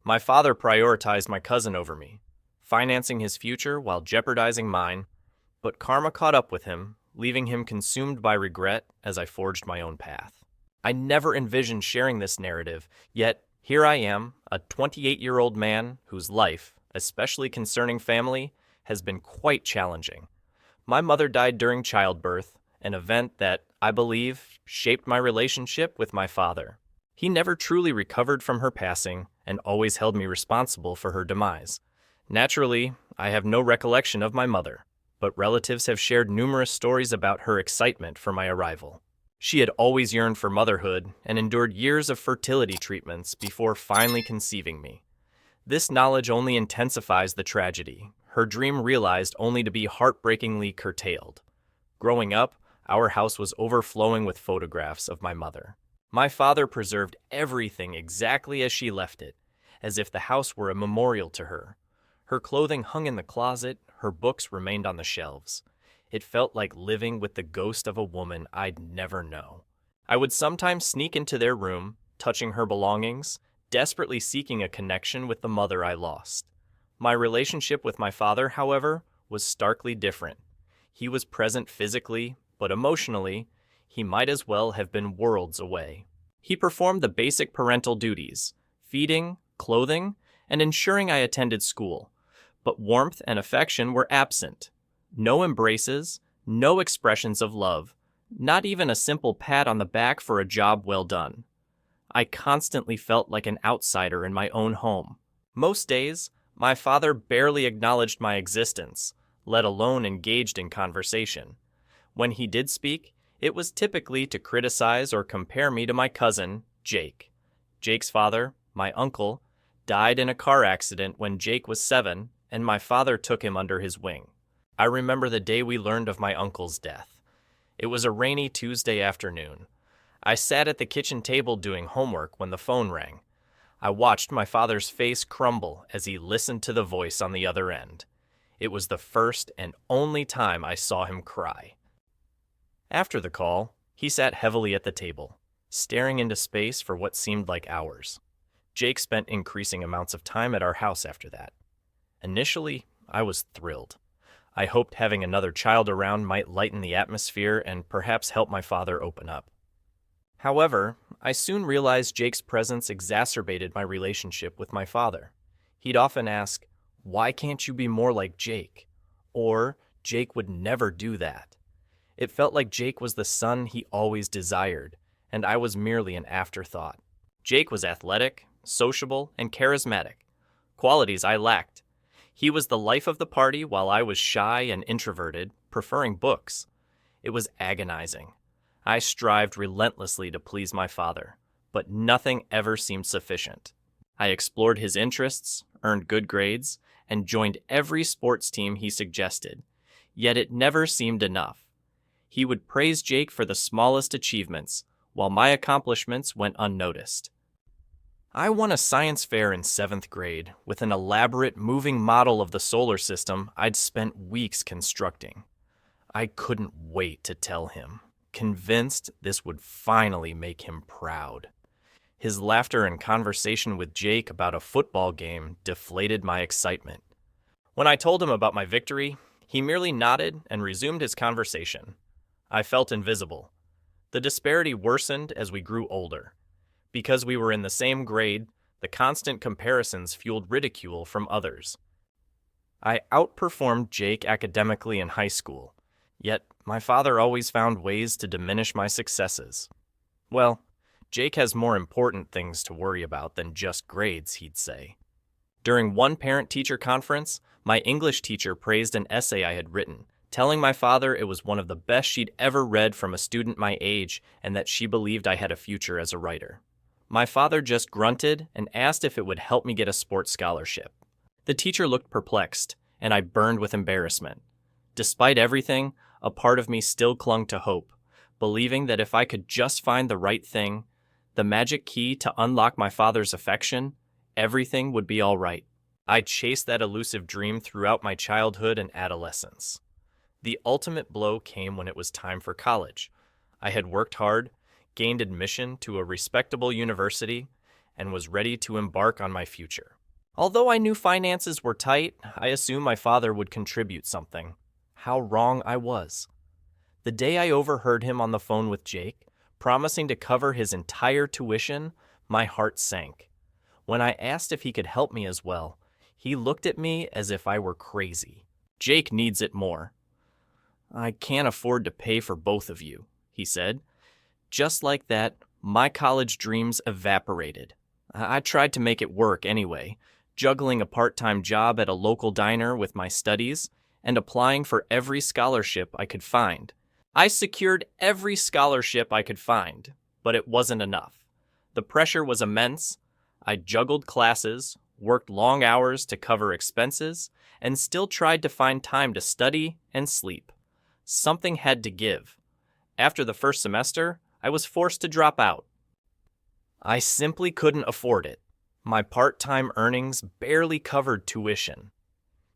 My father prioritized my cousin over me, financing his future while jeopardizing mine, but karma caught up with him, leaving him consumed by regret as I forged my own path. I never envisioned sharing this narrative, yet here I am, a 28-year-old man whose life, especially concerning family, has been quite challenging. My mother died during childbirth, an event that, I believe, shaped my relationship with my father. He never truly recovered from her passing and always held me responsible for her demise. Naturally, I have no recollection of my mother, but relatives have shared numerous stories about her excitement for my arrival. She had always yearned for motherhood and endured years of fertility treatments before finally conceiving me. This knowledge only intensifies the tragedy, her dream realized only to be heartbreakingly curtailed. Growing up, our house was overflowing with photographs of my mother. My father preserved everything exactly as she left it, as if the house were a memorial to her. Her clothing hung in the closet, her books remained on the shelves. It felt like living with the ghost of a woman I'd never know. I would sometimes sneak into their room, touching her belongings, desperately seeking a connection with the mother I lost. My relationship with my father, however, was starkly different. He was present physically, but emotionally, he might as well have been worlds away. He performed the basic parental duties, feeding, clothing, and ensuring I attended school, but warmth and affection were absent. No embraces, no expressions of love, not even a simple pat on the back for a job well done. I constantly felt like an outsider in my own home. Most days, my father barely acknowledged my existence, let alone engaged in conversation. When he did speak, it was typically to criticize or compare me to my cousin, Jake. Jake's father, my uncle, died in a car accident when Jake was 7, and my father took him under his wing. I remember the day we learned of my uncle's death. It was a rainy Tuesday afternoon. I sat at the kitchen table doing homework when the phone rang. I watched my father's face crumble as he listened to the voice on the other end. It was the first and only time I saw him cry. After the call, he sat heavily at the table, staring into space for what seemed like hours. Jake spent increasing amounts of time at our house after that. Initially, I was thrilled. I hoped having another child around might lighten the atmosphere and perhaps help my father open up. However, I soon realized Jake's presence exacerbated my relationship with my father. He'd often ask, "Why can't you be more like Jake?" Or, "Jake would never do that." It felt like Jake was the son he always desired, and I was merely an afterthought. Jake was athletic, sociable, and charismatic, qualities I lacked. He was the life of the party while I was shy and introverted, preferring books. It was agonizing. I strived relentlessly to please my father, but nothing ever seemed sufficient. I explored his interests, earned good grades, and joined every sports team he suggested, yet it never seemed enough. He would praise Jake for the smallest achievements, while my accomplishments went unnoticed. I won a science fair in 7th grade with an elaborate moving model of the solar system I'd spent weeks constructing. I couldn't wait to tell him, convinced this would finally make him proud. His laughter and conversation with Jake about a football game deflated my excitement. When I told him about my victory, he merely nodded and resumed his conversation. I felt invisible. The disparity worsened as we grew older. Because we were in the same grade, the constant comparisons fueled ridicule from others. I outperformed Jake academically in high school, yet my father always found ways to diminish my successes. Well, Jake has more important things to worry about than just grades, he'd say. During one parent-teacher conference, my English teacher praised an essay I had written, telling my father it was one of the best she'd ever read from a student my age and that she believed I had a future as a writer. My father just grunted and asked if it would help me get a sports scholarship. The teacher looked perplexed, and I burned with embarrassment. Despite everything, a part of me still clung to hope, believing that if I could just find the right thing, the magic key to unlock my father's affection, everything would be all right. I chased that elusive dream throughout my childhood and adolescence. The ultimate blow came when it was time for college. I had worked hard, gained admission to a respectable university, and was ready to embark on my future. Although I knew finances were tight, I assumed my father would contribute something. How wrong I was. The day I overheard him on the phone with Jake, promising to cover his entire tuition, my heart sank. When I asked if he could help me as well, he looked at me as if I were crazy. Jake needs it more. I can't afford to pay for both of you, he said. Just like that, my college dreams evaporated. I tried to make it work anyway, juggling a part-time job at a local diner with my studies and applying for every scholarship I could find. I secured every scholarship I could find, but it wasn't enough. The pressure was immense. I juggled classes, worked long hours to cover expenses, and still tried to find time to study and sleep. Something had to give. After the first semester, I was forced to drop out. I simply couldn't afford it. My part-time earnings barely covered tuition.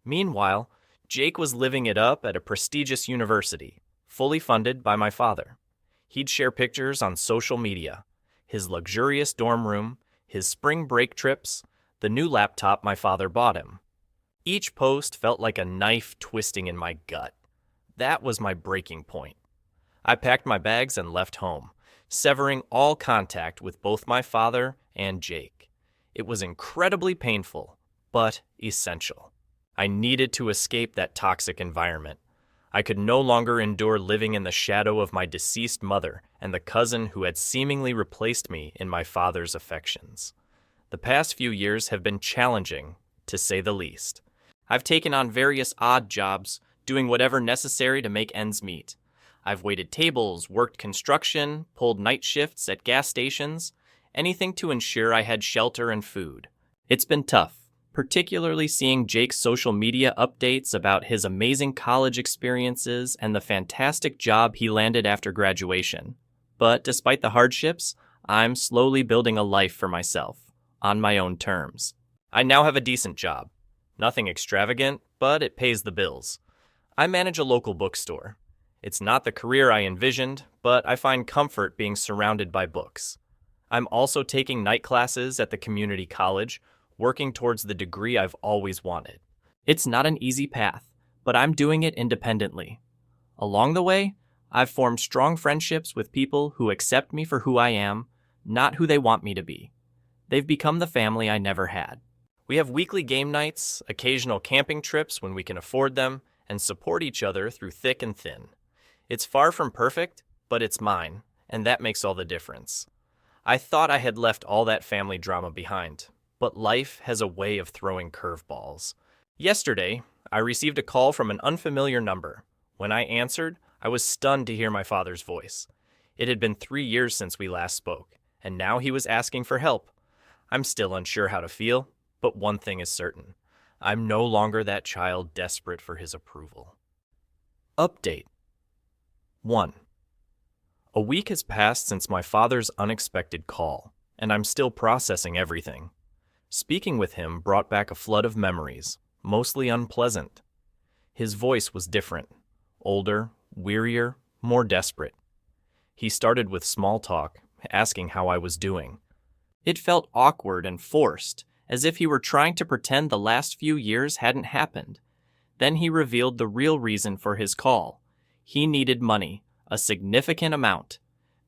Meanwhile, Jake was living it up at a prestigious university, fully funded by my father. He'd share pictures on social media, his luxurious dorm room, his spring break trips, the new laptop my father bought him. Each post felt like a knife twisting in my gut. That was my breaking point. I packed my bags and left home, severing all contact with both my father and Jake. It was incredibly painful, but essential. I needed to escape that toxic environment. I could no longer endure living in the shadow of my deceased mother and the cousin who had seemingly replaced me in my father's affections. The past few years have been challenging, to say the least. I've taken on various odd jobs, doing whatever necessary to make ends meet. I've waited tables, worked construction, pulled night shifts at gas stations, anything to ensure I had shelter and food. It's been tough, particularly seeing Jake's social media updates about his amazing college experiences and the fantastic job he landed after graduation. But despite the hardships, I'm slowly building a life for myself, on my own terms. I now have a decent job. Nothing extravagant, but it pays the bills. I manage a local bookstore. It's not the career I envisioned, but I find comfort being surrounded by books. I'm also taking night classes at the community college, working towards the degree I've always wanted. It's not an easy path, but I'm doing it independently. Along the way, I've formed strong friendships with people who accept me for who I am, not who they want me to be. They've become the family I never had. We have weekly game nights, occasional camping trips when we can afford them, and support each other through thick and thin. It's far from perfect, but it's mine, and that makes all the difference. I thought I had left all that family drama behind, but life has a way of throwing curveballs. Yesterday, I received a call from an unfamiliar number. When I answered, I was stunned to hear my father's voice. It had been 3 years since we last spoke, and now he was asking for help. I'm still unsure how to feel, but one thing is certain. I'm no longer that child desperate for his approval. Update 1. A week has passed since my father's unexpected call, and I'm still processing everything. Speaking with him brought back a flood of memories, mostly unpleasant. His voice was different, older, wearier, more desperate. He started with small talk, asking how I was doing. It felt awkward and forced, as if he were trying to pretend the last few years hadn't happened. Then he revealed the real reason for his call. He needed money, a significant amount.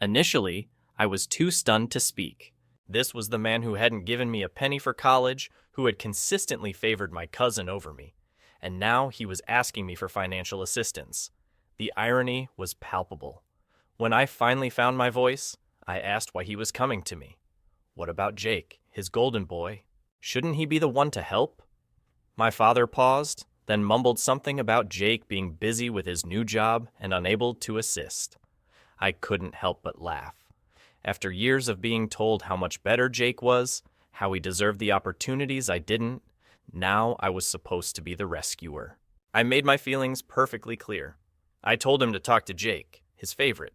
Initially, I was too stunned to speak. This was the man who hadn't given me a penny for college, who had consistently favored my cousin over me, and now he was asking me for financial assistance. The irony was palpable. When I finally found my voice, I asked why he was coming to me. What about Jake, his golden boy? Shouldn't he be the one to help? My father paused, then mumbled something about Jake being busy with his new job and unable to assist. I couldn't help but laugh. After years of being told how much better Jake was, how he deserved the opportunities I didn't, now I was supposed to be the rescuer. I made my feelings perfectly clear. I told him to talk to Jake, his favorite.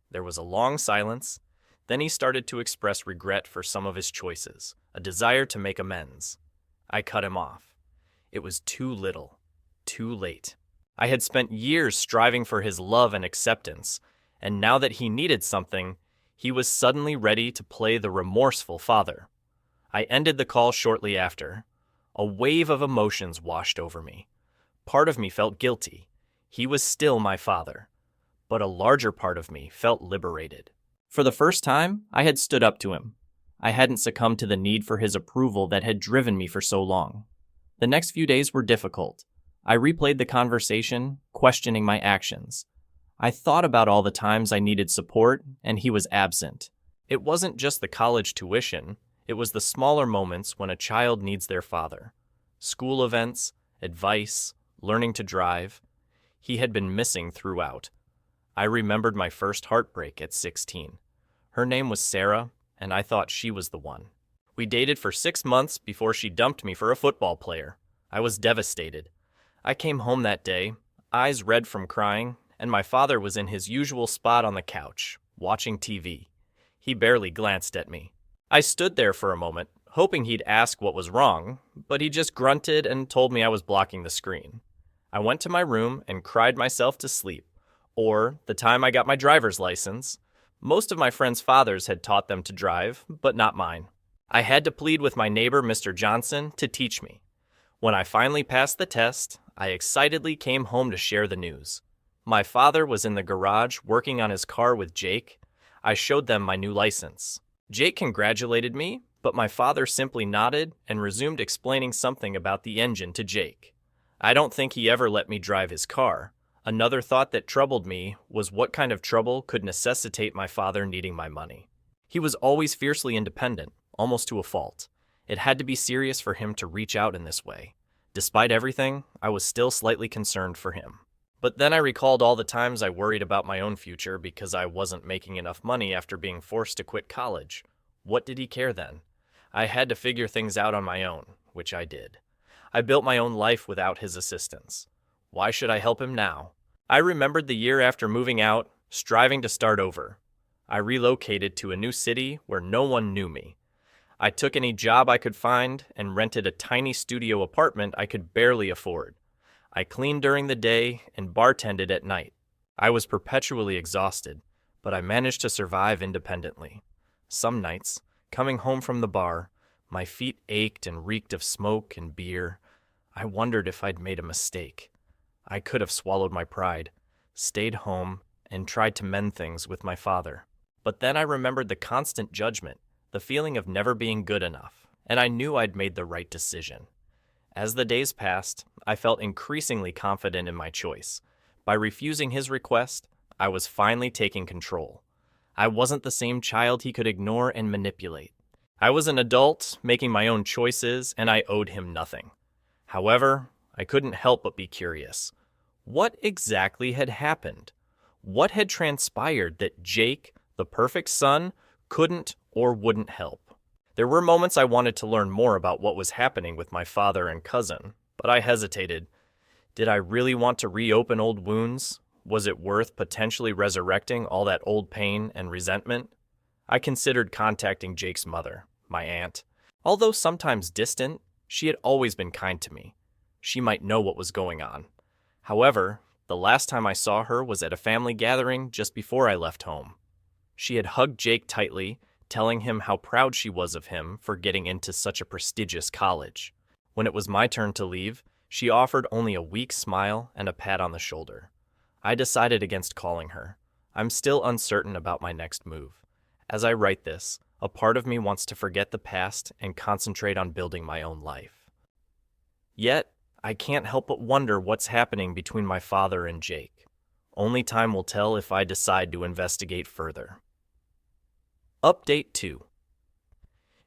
There was a long silence. Then he started to express regret for some of his choices, a desire to make amends. I cut him off. It was too little, too late. I had spent years striving for his love and acceptance, and now that he needed something, he was suddenly ready to play the remorseful father. I ended the call shortly after. A wave of emotions washed over me. Part of me felt guilty. He was still my father. But a larger part of me felt liberated. For the first time, I had stood up to him. I hadn't succumbed to the need for his approval that had driven me for so long. The next few days were difficult. I replayed the conversation, questioning my actions. I thought about all the times I needed support, and he was absent. It wasn't just the college tuition, it was the smaller moments when a child needs their father. School events, advice, learning to drive. He had been missing throughout. I remembered my first heartbreak at 16. Her name was Sarah, and I thought she was the one. We dated for 6 months before she dumped me for a football player. I was devastated. I came home that day, eyes red from crying, and my father was in his usual spot on the couch, watching TV. He barely glanced at me. I stood there for a moment, hoping he'd ask what was wrong, but he just grunted and told me I was blocking the screen. I went to my room and cried myself to sleep, or the time I got my driver's license. Most of my friends' fathers had taught them to drive, but not mine. I had to plead with my neighbor, Mr. Johnson, to teach me. When I finally passed the test, I excitedly came home to share the news. My father was in the garage working on his car with Jake. I showed them my new license. Jake congratulated me, but my father simply nodded and resumed explaining something about the engine to Jake. I don't think he ever let me drive his car. Another thought that troubled me was what kind of trouble could necessitate my father needing my money. He was always fiercely independent, almost to a fault. It had to be serious for him to reach out in this way. Despite everything, I was still slightly concerned for him. But then I recalled all the times I worried about my own future because I wasn't making enough money after being forced to quit college. What did he care then? I had to figure things out on my own, which I did. I built my own life without his assistance. Why should I help him now? I remembered the year after moving out, striving to start over. I relocated to a new city where no one knew me. I took any job I could find and rented a tiny studio apartment I could barely afford. I cleaned during the day and bartended at night. I was perpetually exhausted, but I managed to survive independently. Some nights, coming home from the bar, my feet ached and reeked of smoke and beer. I wondered if I'd made a mistake. I could have swallowed my pride, stayed home, and tried to mend things with my father. But then I remembered the constant judgment, the feeling of never being good enough, and I knew I'd made the right decision. As the days passed, I felt increasingly confident in my choice. By refusing his request, I was finally taking control. I wasn't the same child he could ignore and manipulate. I was an adult, making my own choices, and I owed him nothing. However, I couldn't help but be curious. What exactly had happened? What had transpired that Jake, the perfect son, couldn't or wouldn't help? There were moments I wanted to learn more about what was happening with my father and cousin, but I hesitated. Did I really want to reopen old wounds? Was it worth potentially resurrecting all that old pain and resentment? I considered contacting Jake's mother, my aunt. Although sometimes distant, she had always been kind to me. She might know what was going on. However, the last time I saw her was at a family gathering just before I left home. She had hugged Jake tightly, telling him how proud she was of him for getting into such a prestigious college. When it was my turn to leave, she offered only a weak smile and a pat on the shoulder. I decided against calling her. I'm still uncertain about my next move. As I write this, a part of me wants to forget the past and concentrate on building my own life. Yet, I can't help but wonder what's happening between my father and Jake. Only time will tell if I decide to investigate further. Update 2.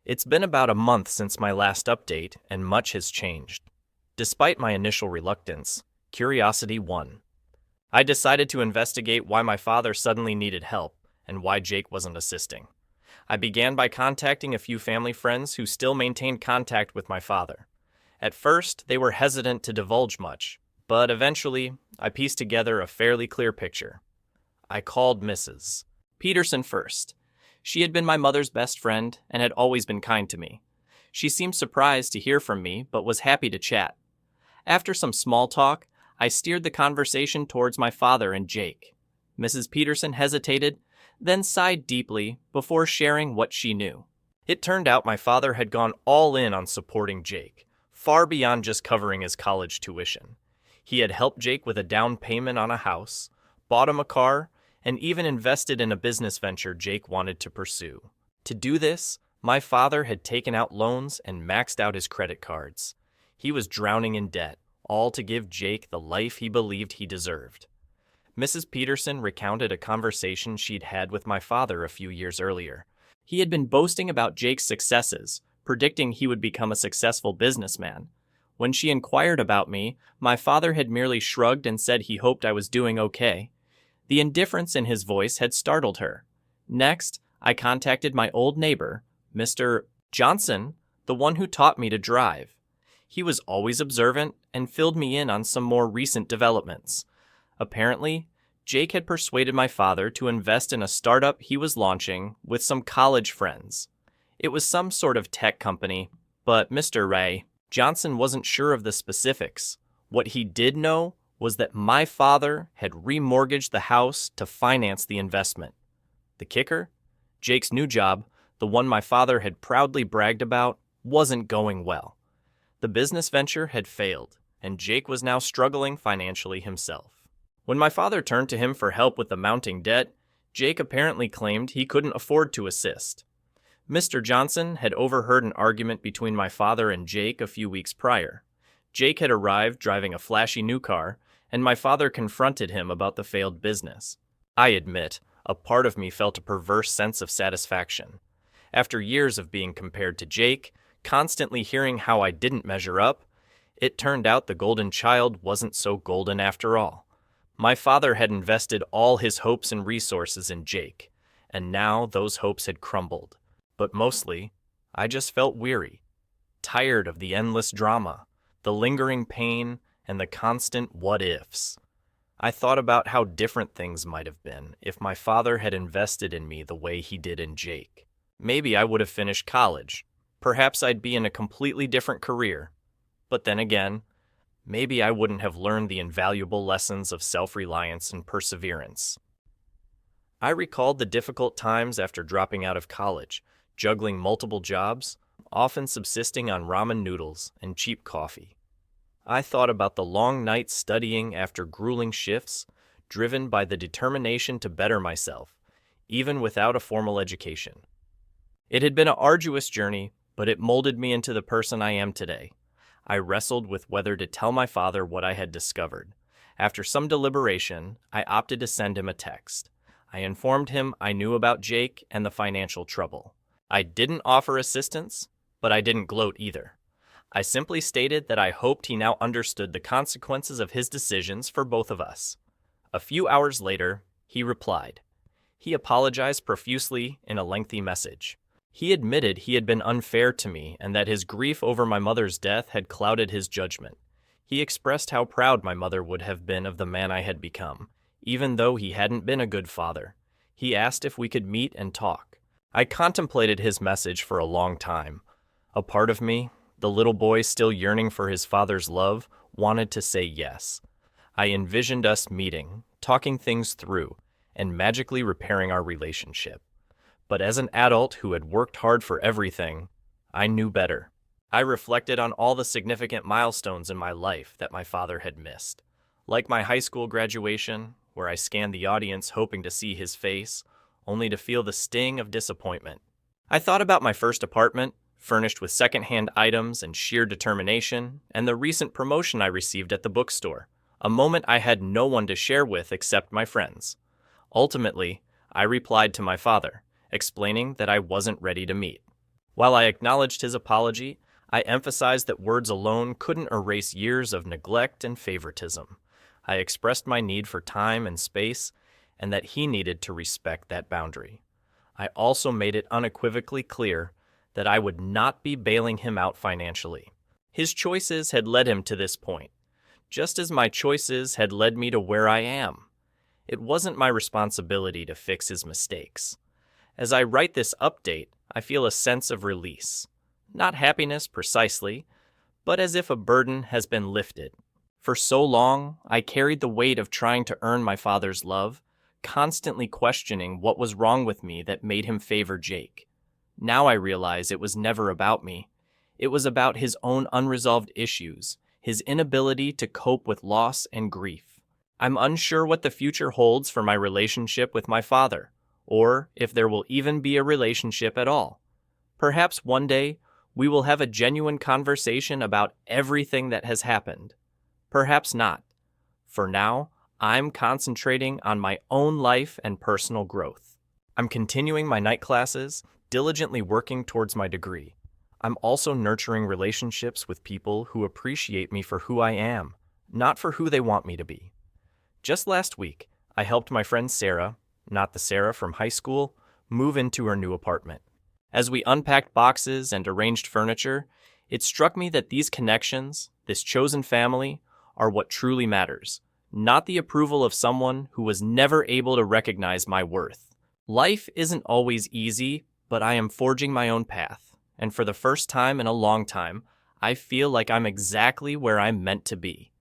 It's been about a month since my last update, and much has changed. Despite my initial reluctance, curiosity won. I decided to investigate why my father suddenly needed help and why Jake wasn't assisting. I began by contacting a few family friends who still maintained contact with my father. At first, they were hesitant to divulge much, but eventually, I pieced together a fairly clear picture. I called Mrs. Peterson first. She had been my mother's best friend and had always been kind to me. She seemed surprised to hear from me, but was happy to chat. After some small talk, I steered the conversation towards my father and Jake. Mrs. Peterson hesitated, then sighed deeply before sharing what she knew. It turned out my father had gone all in on supporting Jake, far beyond just covering his college tuition. He had helped Jake with a down payment on a house, bought him a car, and even invested in a business venture Jake wanted to pursue. To do this, my father had taken out loans and maxed out his credit cards. He was drowning in debt, all to give Jake the life he believed he deserved. Mrs. Peterson recounted a conversation she'd had with my father a few years earlier. He had been boasting about Jake's successes, predicting he would become a successful businessman. When she inquired about me, my father had merely shrugged and said he hoped I was doing okay. The indifference in his voice had startled her. Next, I contacted my old neighbor, Mr. Johnson, the one who taught me to drive. He was always observant and filled me in on some more recent developments. Apparently, Jake had persuaded my father to invest in a startup he was launching with some college friends. It was some sort of tech company, but Mr. Ray Johnson wasn't sure of the specifics. What he did know was that my father had remortgaged the house to finance the investment. The kicker? Jake's new job, the one my father had proudly bragged about, wasn't going well. The business venture had failed, and Jake was now struggling financially himself. When my father turned to him for help with the mounting debt, Jake apparently claimed he couldn't afford to assist. Mr. Johnson had overheard an argument between my father and Jake a few weeks prior. Jake had arrived driving a flashy new car, and my father confronted him about the failed business. I admit, a part of me felt a perverse sense of satisfaction. After years of being compared to Jake, constantly hearing how I didn't measure up, it turned out the golden child wasn't so golden after all. My father had invested all his hopes and resources in Jake, and now those hopes had crumbled. But mostly, I just felt weary, tired of the endless drama, the lingering pain, and the constant what-ifs. I thought about how different things might have been if my father had invested in me the way he did in Jake. Maybe I would have finished college. Perhaps I'd be in a completely different career. But then again, maybe I wouldn't have learned the invaluable lessons of self-reliance and perseverance. I recalled the difficult times after dropping out of college, juggling multiple jobs, often subsisting on ramen noodles and cheap coffee. I thought about the long nights studying after grueling shifts, driven by the determination to better myself, even without a formal education. It had been an arduous journey, but it molded me into the person I am today. I wrestled with whether to tell my father what I had discovered. After some deliberation, I opted to send him a text. I informed him I knew about Jake and the financial trouble. I didn't offer assistance, but I didn't gloat either. I simply stated that I hoped he now understood the consequences of his decisions for both of us. A few hours later, he replied. He apologized profusely in a lengthy message. He admitted he had been unfair to me and that his grief over my mother's death had clouded his judgment. He expressed how proud my mother would have been of the man I had become, even though he hadn't been a good father. He asked if we could meet and talk. I contemplated his message for a long time. A part of me, the little boy still yearning for his father's love, wanted to say yes. I envisioned us meeting, talking things through, and magically repairing our relationship. But as an adult who had worked hard for everything, I knew better. I reflected on all the significant milestones in my life that my father had missed. Like my high school graduation, where I scanned the audience hoping to see his face, only to feel the sting of disappointment. I thought about my first apartment, furnished with second-hand items and sheer determination, and the recent promotion I received at the bookstore, a moment I had no one to share with except my friends. Ultimately, I replied to my father, explaining that I wasn't ready to meet. While I acknowledged his apology, I emphasized that words alone couldn't erase years of neglect and favoritism. I expressed my need for time and space, and that he needed to respect that boundary. I also made it unequivocally clear that I would not be bailing him out financially. His choices had led him to this point, just as my choices had led me to where I am. It wasn't my responsibility to fix his mistakes. As I write this update, I feel a sense of release. Not happiness precisely, but as if a burden has been lifted. For so long, I carried the weight of trying to earn my father's love, constantly questioning what was wrong with me that made him favor Jake. Now I realize it was never about me. It was about his own unresolved issues, his inability to cope with loss and grief. I'm unsure what the future holds for my relationship with my father, or if there will even be a relationship at all. Perhaps one day we will have a genuine conversation about everything that has happened. Perhaps not. For now, I'm concentrating on my own life and personal growth. I'm continuing my night classes, diligently working towards my degree. I'm also nurturing relationships with people who appreciate me for who I am, not for who they want me to be. Just last week, I helped my friend Sarah, not the Sarah from high school, move into her new apartment. As we unpacked boxes and arranged furniture, it struck me that these connections, this chosen family, are what truly matters, not the approval of someone who was never able to recognize my worth. Life isn't always easy, but I am forging my own path, and for the first time in a long time, I feel like I'm exactly where I'm meant to be.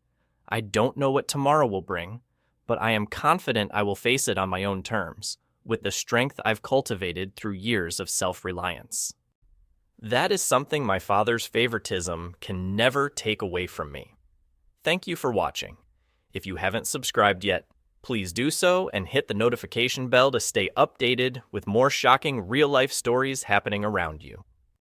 I don't know what tomorrow will bring, but I am confident I will face it on my own terms, with the strength I've cultivated through years of self-reliance. That is something my father's favoritism can never take away from me. Thank you for watching. If you haven't subscribed yet, please do so and hit the notification bell to stay updated with more shocking real-life stories happening around you.